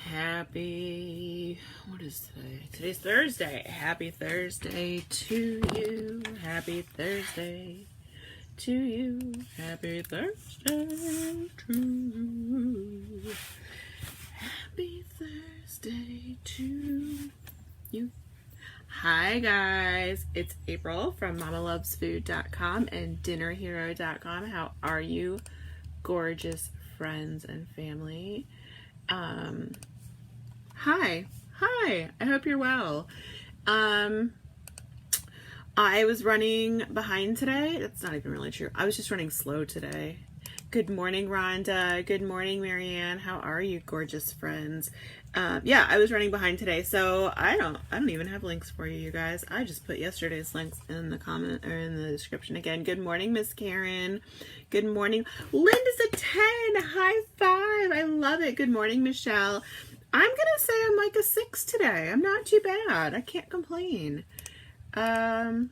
What is today? Today's Thursday. Happy Thursday to you. Happy Thursday to you. Happy Thursday to you. Happy Thursday to you. Hi guys, it's April from MamaLovesFood.com and DinnerHero.com. How are you, gorgeous friends and family? Hi. I hope you're well. I was running behind today. That's not even really true. I was just running slow today. Good morning, Rhonda. Good morning, Marianne. How are you, gorgeous friends? Yeah, I was running behind today, so I don't even have links for you, you guys. I just put yesterday's links in the comment or in the description again. Good morning, Miss Karen. Good morning. Linda's a 10. High five. I love it. Good morning, Michelle. I'm gonna say I'm like a 6 today. I'm not too bad. I can't complain. Yeah.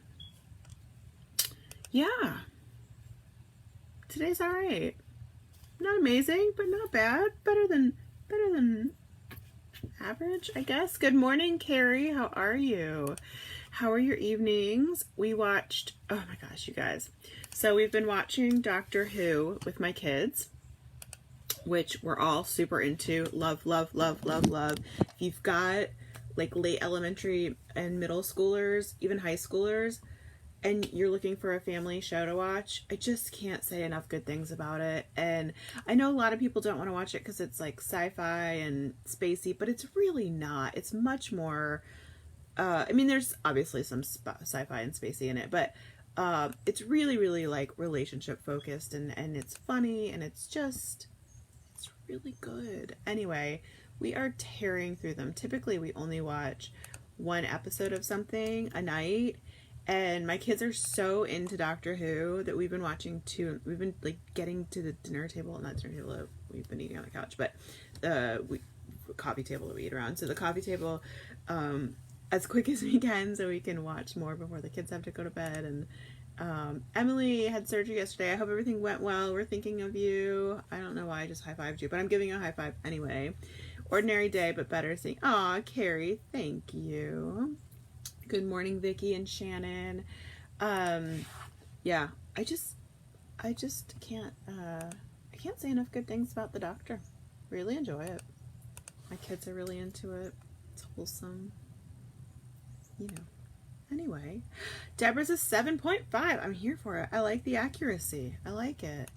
Today's all right. Not amazing, but not bad. Better than average, I guess. Good morning, Carrie. How are you? How are your evenings? We watched, oh my gosh, you guys. So we've been watching Doctor Who with my kids, which we're all super into. Love. If you've got like late elementary and middle schoolers, even high schoolers, and you're looking for a family show to watch, I just can't say enough good things about it. And I know a lot of people don't want to watch it because it's like sci-fi and spacey, but it's really not. It's much more, I mean, there's obviously some sci-fi and spacey in it, but it's really like relationship focused, and it's funny, and it's really good. Anyway, we are tearing through them. Typically, we only watch one episode of something a night, and my kids are so into Doctor Who that we've been watching two. We've been like getting to the dinner table, not dinner table. We've been eating on the couch, but coffee table that we eat around. So the coffee table, as quick as we can, so we can watch more before the kids have to go to bed. And Emily had surgery yesterday. I hope everything went well. We're thinking of you. I don't know why I just high-fived you, but I'm giving you a high five anyway. Ordinary day, but better seeing. Aw, Carrie, thank you. Good morning, Vicky and Shannon. Yeah, I just can't, I can't say enough good things about the Doctor. Really enjoy it. My kids are really into it. It's wholesome. You know. Anyway, Deborah's a 7.5. I'm here for it. I like the accuracy. I like it.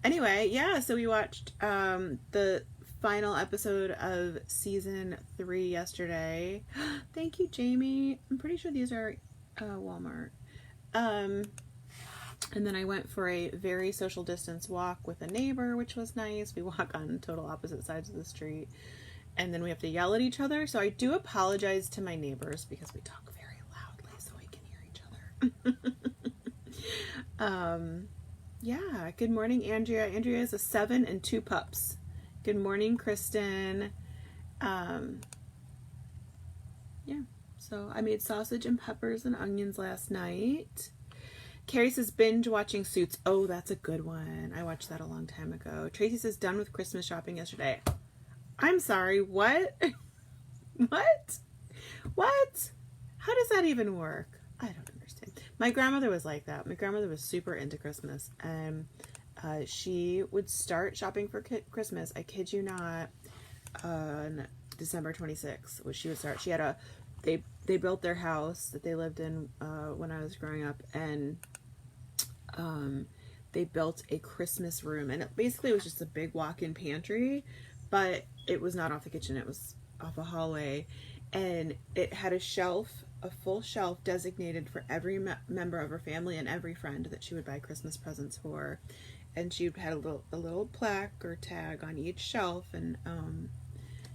Anyway, yeah, so we watched the final episode of season 3 yesterday. Thank you, Jamie. I'm pretty sure these are Walmart. And then I went for a very social distance walk with a neighbor, which was nice. We walk on total opposite sides of the street, and then we have to yell at each other. So I do apologize to my neighbors because we talk very loudly so we can hear each other. Yeah, good morning, Andrea. Andrea is a 7 and 2 pups. Good morning, Kristen. Yeah, so I made sausage and peppers and onions last night. Carrie says binge watching Suits. Oh, that's a good one. I watched that a long time ago. Tracy says done with Christmas shopping yesterday. I'm sorry, what? What? How does that even work? I don't understand. My grandmother was like that. My grandmother was super into Christmas, and she would start shopping for Christmas, I kid you not, on December 26th. She would start. She had they built their house that they lived in when I was growing up, and they built a Christmas room, and it basically was just a big walk-in pantry, but it was not off the kitchen. It was off a hallway, and it had a full shelf designated for every member of her family and every friend that she would buy Christmas presents for. And she had a little plaque or tag on each shelf, and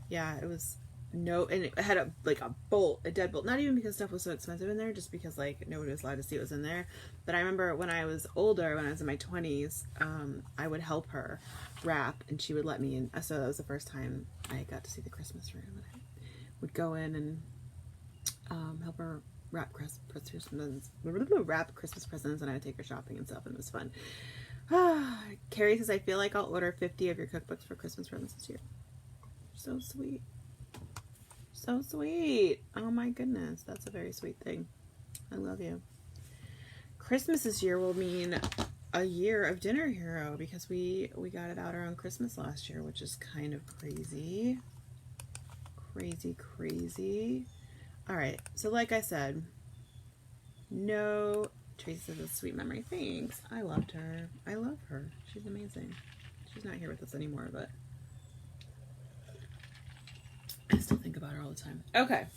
yeah, it was and it had a deadbolt, not even because stuff was so expensive in there, just because like nobody was allowed to see what was in there. But I remember when I was older, when I was in my 20s, I would help her wrap, and she would let me in. So that was the first time I got to see the Christmas room, and I would go in and help her wrap Christmas presents, and I would take her shopping and stuff, and it was fun. Carrie says, I feel like I'll order 50 of your cookbooks for Christmas presents this year. So sweet. So sweet. Oh my goodness. That's a very sweet thing. I love you. Christmas this year will mean a year of Dinner Hero because we got it out around Christmas last year, which is kind of crazy. Crazy. All right. So like I said, no, Tracy says a sweet memory. Thanks. I loved her. I love her. She's amazing. She's not here with us anymore, but I still think about her all the time. Okay.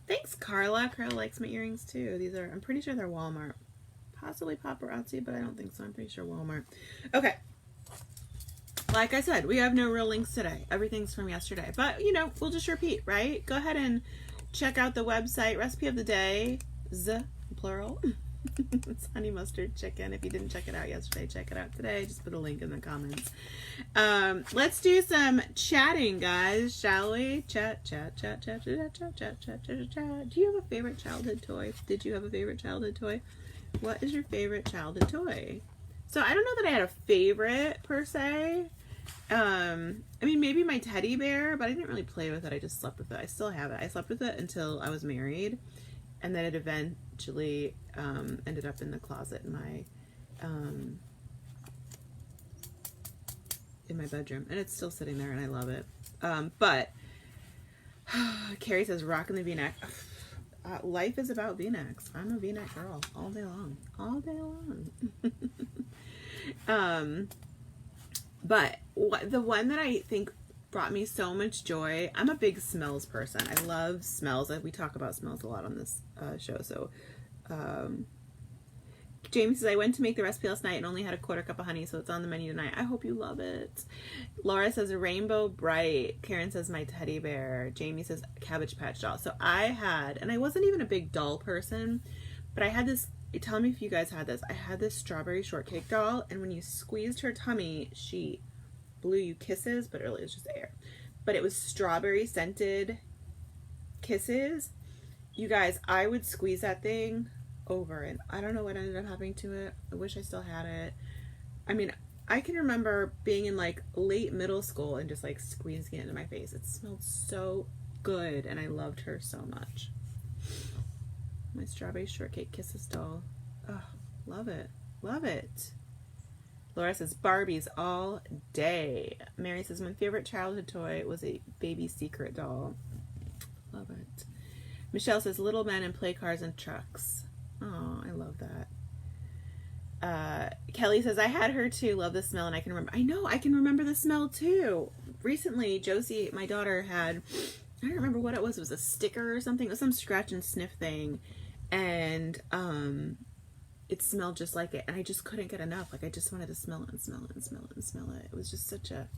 Thanks, Carla. Carla likes my earrings too. These are, I'm pretty sure they're Walmart. Possibly paparazzi, but I don't think so. I'm pretty sure Walmart. Okay. Like I said, we have no real links today. Everything's from yesterday. But, you know, we'll just repeat, right? Go ahead and check out the website, Recipe of the Day, plural. It's honey mustard chicken. If you didn't check it out yesterday, check it out today. Just put a link in the comments. Let's do some chatting, guys, shall we? Chat. Do you have a favorite childhood toy? Did you have a favorite childhood toy? What is your favorite childhood toy? So I don't know that I had a favorite per se. I mean, maybe my teddy bear, but I didn't really play with it. I just slept with it. I still have it. I slept with it until I was married, and then it eventually ended up in the closet in my bedroom, and it's still sitting there, and I love it. But Carrie says, "Rocking the V-neck." Life is about V-necks. I'm a V-neck girl all day long. But the one that I think brought me so much joy, I'm a big smells person. I love smells. We talk about smells a lot on this show. So Jamie says, I went to make the recipe last night and only had a quarter cup of honey, so it's on the menu tonight. I hope you love it. Laura says, a Rainbow Bright. Karen says, my teddy bear. Jamie says, Cabbage Patch doll. So I had, and I wasn't even a big doll person, but I had this, tell me if you guys had this. I had this strawberry shortcake doll, and when you squeezed her tummy, she blew you kisses, but really it was just air. But it was strawberry scented kisses. You guys, I would squeeze that thing over, and I don't know what ended up happening to it. I wish I still had it. I mean, I can remember being in like late middle school and just like squeezing it into my face. It smelled so good, and I loved her so much. My strawberry shortcake kisses doll. Oh, love it. Love it. Laura says, Barbies all day. Mary says, my favorite childhood toy was a baby secret doll. Love it. Michelle says, little men and play cars and trucks. Oh, I love that. Kelly says, I had her too. Love the smell, and I can remember. I know, I can remember the smell too. Recently, Josie, my daughter, had, I don't remember what it was. It was a sticker or something. It was some scratch and sniff thing. And it smelled just like it. And I just couldn't get enough. Like, I just wanted to smell it and smell it and smell it and smell it. It was just such a...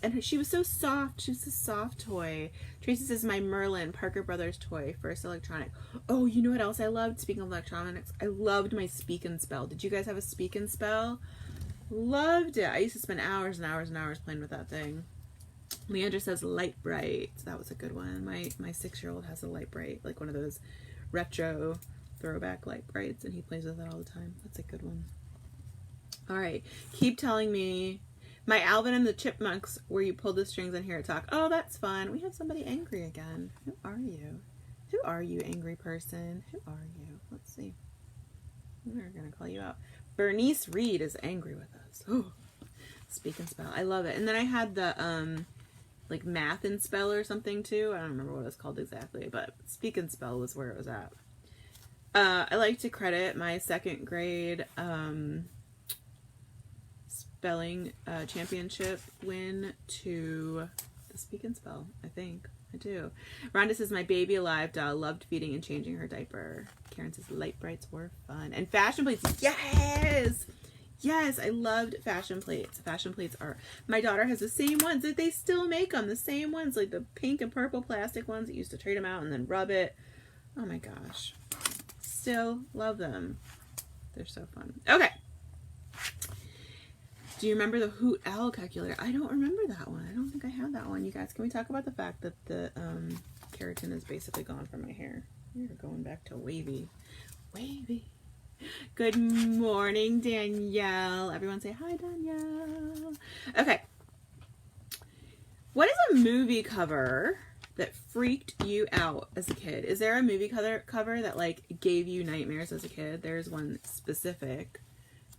And she was so soft. She was a soft toy. Tracy says, my Merlin, Parker Brothers toy, first electronic. Oh, you know what else I loved? Speaking of electronics, I loved my Speak and Spell. Did you guys have a Speak and Spell? Loved it. I used to spend hours and hours and hours playing with that thing. Leandra says, Light Bright. That was a good one. My 6-year-old has a Light Bright, like one of those retro throwback Light Brights, and he plays with it all the time. That's a good one. All right. Keep telling me. My Alvin and the Chipmunks, where you pull the strings and hear it talk. Oh, that's fun. We have somebody angry again. Who are you? Who are you, angry person? Who are you? Let's see. We're going to call you out. Bernice Reed is angry with us. Oh, Speak and Spell. I love it. And then I had the, like, Math and Spell or something, too. I don't remember what it's called exactly, but Speak and Spell was where it was at. I like to credit my 2nd grade, spelling championship win to the Speak and Spell. I think I do. Rhonda says, my baby alive doll, loved feeding and changing her diaper. Karen says, Light Brights were fun. And fashion plates. Yes, I loved fashion plates. Fashion plates are, my daughter has the same ones that they still make them, the same ones, like the pink and purple plastic ones that used to trade them out and then rub it. Oh my gosh, still love them. They're so fun. Okay. Do you remember the Hoot Owl calculator? I don't remember that one. I don't think I have that one. You guys, can we talk about the fact that the keratin is basically gone from my hair? We're going back to wavy. Wavy. Good morning, Danielle. Everyone say hi, Danielle. Okay. What movie cover that freaked you out as a kid? Is there a movie cover that like gave you nightmares as a kid? There's one specific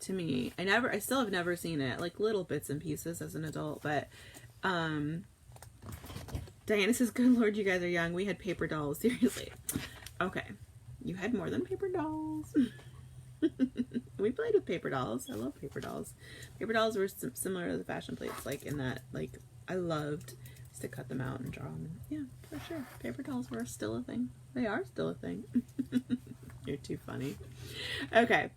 to me. I still have never seen it, like little bits and pieces as an adult, but Diana says, good Lord, you guys are young. We had paper dolls. Seriously. Okay. You had more than paper dolls. We played with paper dolls. I love paper dolls. Paper dolls were similar to the fashion plates, like in that, like, I loved to cut them out and draw them. Yeah, for sure. Paper dolls were still a thing. They are still a thing. You're too funny. Okay.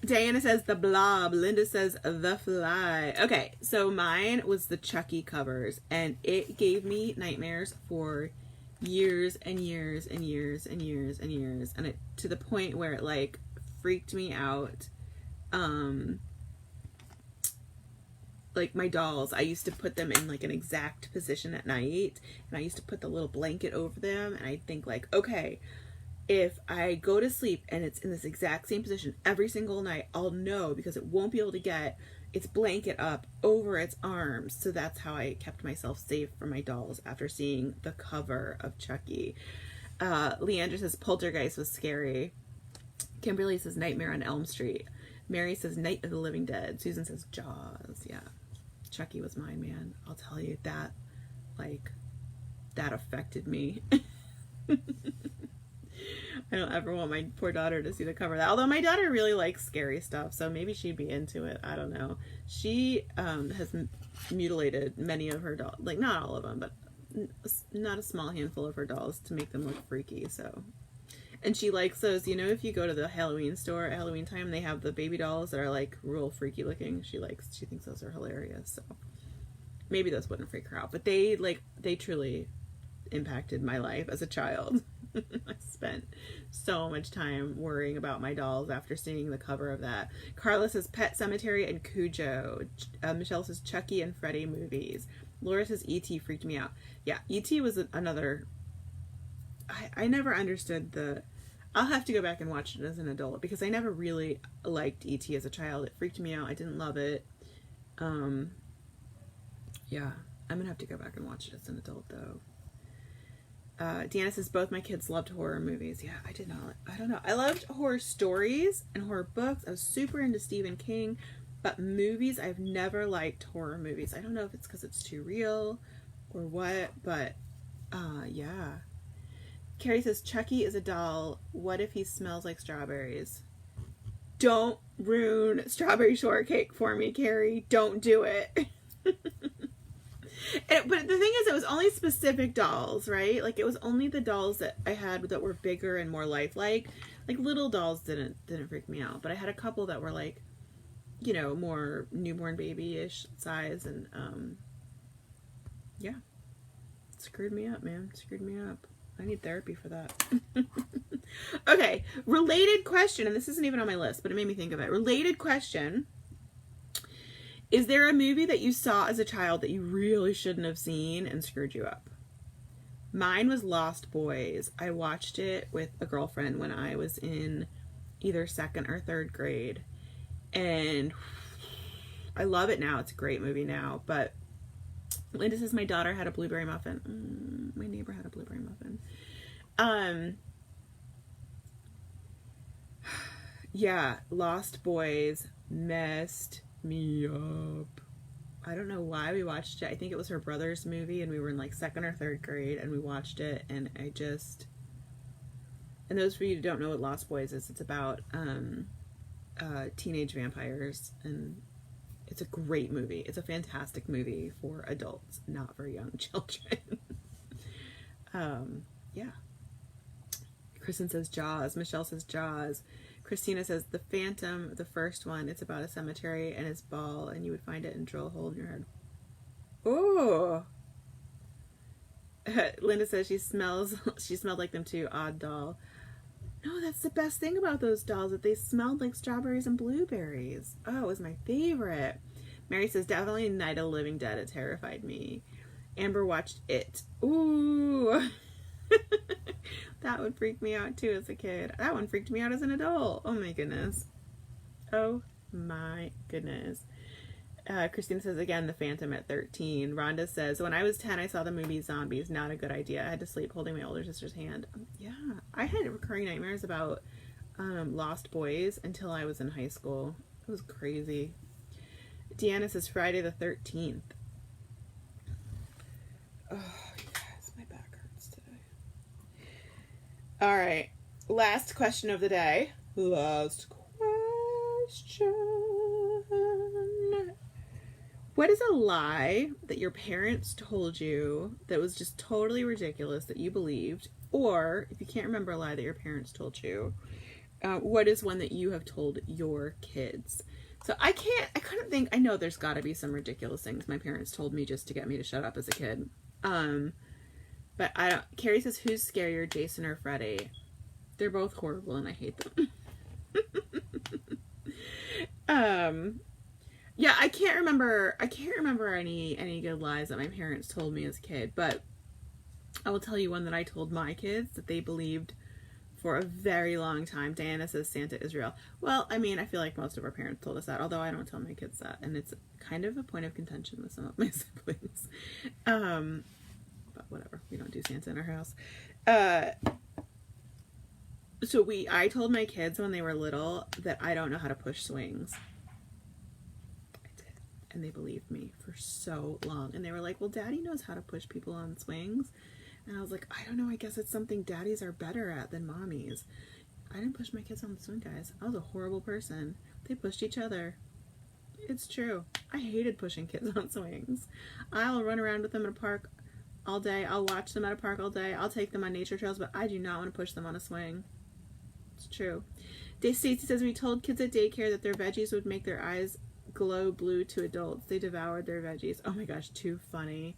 Diana says The Blob. Linda says The Fly. Okay, so mine was the Chucky covers, and it gave me nightmares for years and years and years and years and years, and it to the point where it like freaked me out. Like my dolls, I used to put them in like an exact position at night, and I used to put the little blanket over them, and I'd think like, okay, if I go to sleep and it's in this exact same position every single night, I'll know because it won't be able to get its blanket up over its arms. So that's how I kept myself safe from my dolls after seeing the cover of Chucky. Leandra says Poltergeist was scary. Kimberly says Nightmare on Elm Street. Mary says Night of the Living Dead. Susan says Jaws. Yeah. Chucky was mine, man. I'll tell you that, like, that affected me. I don't ever want my poor daughter to see the cover of that. Although my daughter really likes scary stuff, so maybe she'd be into it. I don't know. She has mutilated many of her dolls. Like, not all of them, but not a small handful of her dolls to make them look freaky, so. And she likes those, you know, if you go to the Halloween store at Halloween time, they have the baby dolls that are, like, real freaky looking. She thinks those are hilarious, so. Maybe those wouldn't freak her out. But they truly impacted my life as a child. I spent so much time worrying about my dolls after seeing the cover of that. Carla says Pet Sematary and Cujo. Michelle says Chucky and Freddy movies. Laura says E.T. freaked me out. Yeah, E.T. was another... I never understood the... I'll have to go back and watch it as an adult because I never really liked E.T. as a child. It freaked me out. I didn't love it. Yeah, I'm gonna have to go back and watch it as an adult though. Deanna says both my kids loved horror movies. Yeah, I did not. I don't know. I loved horror stories and horror books. I was super into Stephen King, but movies, I've never liked horror movies. I don't know if it's because it's too real or what, but yeah. Carrie says Chucky is a doll. What if he smells like strawberries? Don't ruin strawberry shortcake for me, Carrie. Don't do it. But the thing is, it was only specific dolls, right? Like, it was only the dolls that I had that were bigger and more lifelike. Like, little dolls didn't freak me out. But I had a couple that were, like, you know, more newborn baby-ish size. And, yeah. Screwed me up, man. Screwed me up. I need therapy for that. Okay. Related question. And this isn't even on my list, but it made me think of it. Related question. Is there a movie that you saw as a child that you really shouldn't have seen and screwed you up? Mine was Lost Boys. I watched it with a girlfriend when I was in either 2nd or 3rd grade. And I love it now. It's a great movie now. But Linda says my daughter had a blueberry muffin. My neighbor had a blueberry muffin. Yeah, Lost Boys messed me up. I don't know why we watched it. I think it was her brother's movie, and we were in like 2nd or 3rd grade, and we watched it, and I just... And those of you who don't know what Lost Boys is, it's about teenage vampires, and it's a great movie. It's a fantastic movie for adults, not for young children. Yeah. Kristen says Jaws. Michelle says Jaws. Christina says The Phantom, the first one. It's about a cemetery and it's ball, and you would find it and drill a hole in your head. Oh. Linda says she smelled like them too. Odd doll. No, that's the best thing about those dolls, that they smelled like strawberries and blueberries. Oh, it was my favorite. Mary says definitely Night of the Living Dead. It terrified me. Amber watched It. Ooh. That would freak me out too as a kid. That one freaked me out as an adult. Oh my goodness. Oh my goodness. Christina says, again, The Phantom at 13. Rhonda says, when I was 10, I saw the movie Zombies. Not a good idea. I had to sleep holding my older sister's hand. Yeah, I had recurring nightmares about Lost Boys until I was in high school. It was crazy. Deanna says, Friday the 13th. Oh, you guys, my back hurts today. All right, last question of the day. Last question. What is a lie that your parents told you that was just totally ridiculous that you believed? Or if you can't remember a lie that your parents told you, what is one that you have told your kids? So I couldn't think, I know there's got to be some ridiculous things my parents told me just to get me to shut up as a kid. But I don't, Carrie says, who's scarier, Jason or Freddy? They're both horrible and I hate them. Yeah, I can't remember any good lies that my parents told me as a kid, but I will tell you one that I told my kids that they believed for a very long time. Diana says Santa Israel. Well, I mean, I feel like most of our parents told us that, although I don't tell my kids that, and it's kind of a point of contention with some of my siblings. But whatever, we don't do Santa in our house. So I told my kids when they were little that I don't know how to push swings. I did. And they believed me for so long. And they were like, well, Daddy knows how to push people on swings. And I was like, I don't know, I guess it's something daddies are better at than mommies. I didn't push my kids on the swing, guys. I was a horrible person. They pushed each other. It's true. I hated pushing kids on swings. I'll run around with them in a park all day. I'll watch them at a park all day. I'll take them on nature trails, but I do not want to push them on a swing. It's true. Stacey says, we told kids at daycare that their veggies would make their eyes glow blue to adults. They devoured their veggies. Oh my gosh, too funny.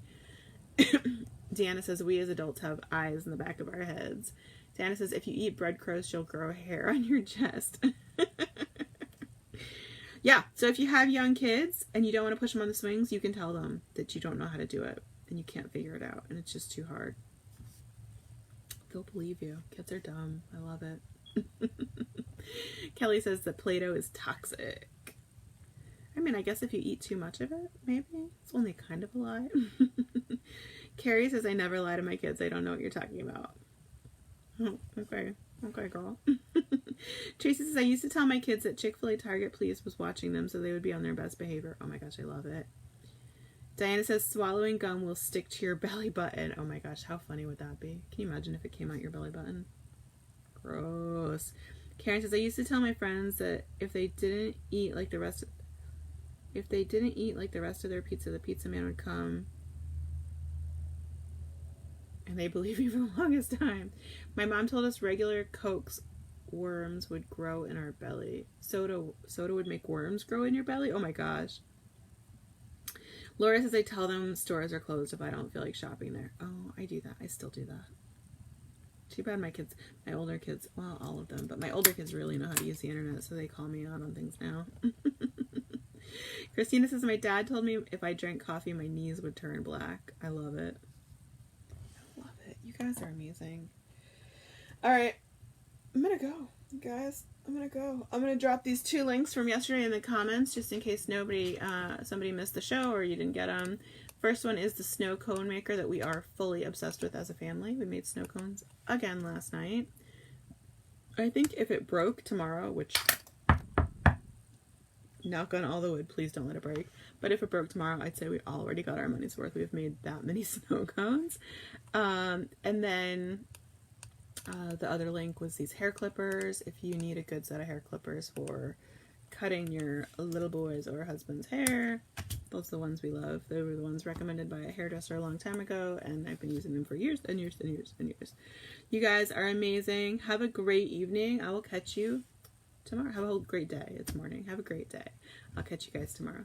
Deanna says, we as adults have eyes in the back of our heads. Deanna says, if you eat bread crusts, you'll grow hair on your chest. Yeah, so if you have young kids and you don't want to push them on the swings, you can tell them that you don't know how to do it and you can't figure it out and it's just too hard. They'll believe you. Kids are dumb. I love it. Kelly says that Play-Doh is toxic. I mean, I guess if you eat too much of it, maybe. It's only kind of a lie. Carrie says, I never lie to my kids. I don't know what you're talking about. Oh, okay. Okay, girl. Tracy says, I used to tell my kids that Chick-fil-A Target Please was watching them so they would be on their best behavior. Oh my gosh, I love it. Diana says, swallowing gum will stick to your belly button. Oh my gosh, how funny would that be? Can you imagine if it came out your belly button? Gross. Karen says, I used to tell my friends that if they didn't eat like the rest of their pizza, the pizza man would come. And they believed me for the longest time. My mom told us regular Cokes worms would grow in our belly. Soda would make worms grow in your belly? Oh my gosh. Laura says, I tell them stores are closed if I don't feel like shopping there. Oh, I do that. I still do that. Too bad my older kids, well, all of them, but my older kids really know how to use the internet, so they call me out on things now. Christina says, my dad told me if I drank coffee, my knees would turn black. I love it. I love it. You guys are amazing. All right. I'm going to go, guys. I'm going to go. I'm going to drop these 2 links from yesterday in the comments, just in case somebody missed the show or you didn't get them. First one is the snow cone maker that we are fully obsessed with as a family. We made snow cones again last night. I think if it broke tomorrow, which, knock on all the wood, please don't let it break. But if it broke tomorrow, I'd say we already got our money's worth. We've made that many snow cones. And then the other link was these hair clippers. If you need a good set of hair clippers for cutting your little boy's or husband's hair, those are the ones we love. They were the ones recommended by a hairdresser a long time ago, and I've been using them for years and years and years and years. You guys are amazing. Have a great evening. I will catch you tomorrow. Have a great day. It's morning. Have a great day. I'll catch you guys tomorrow.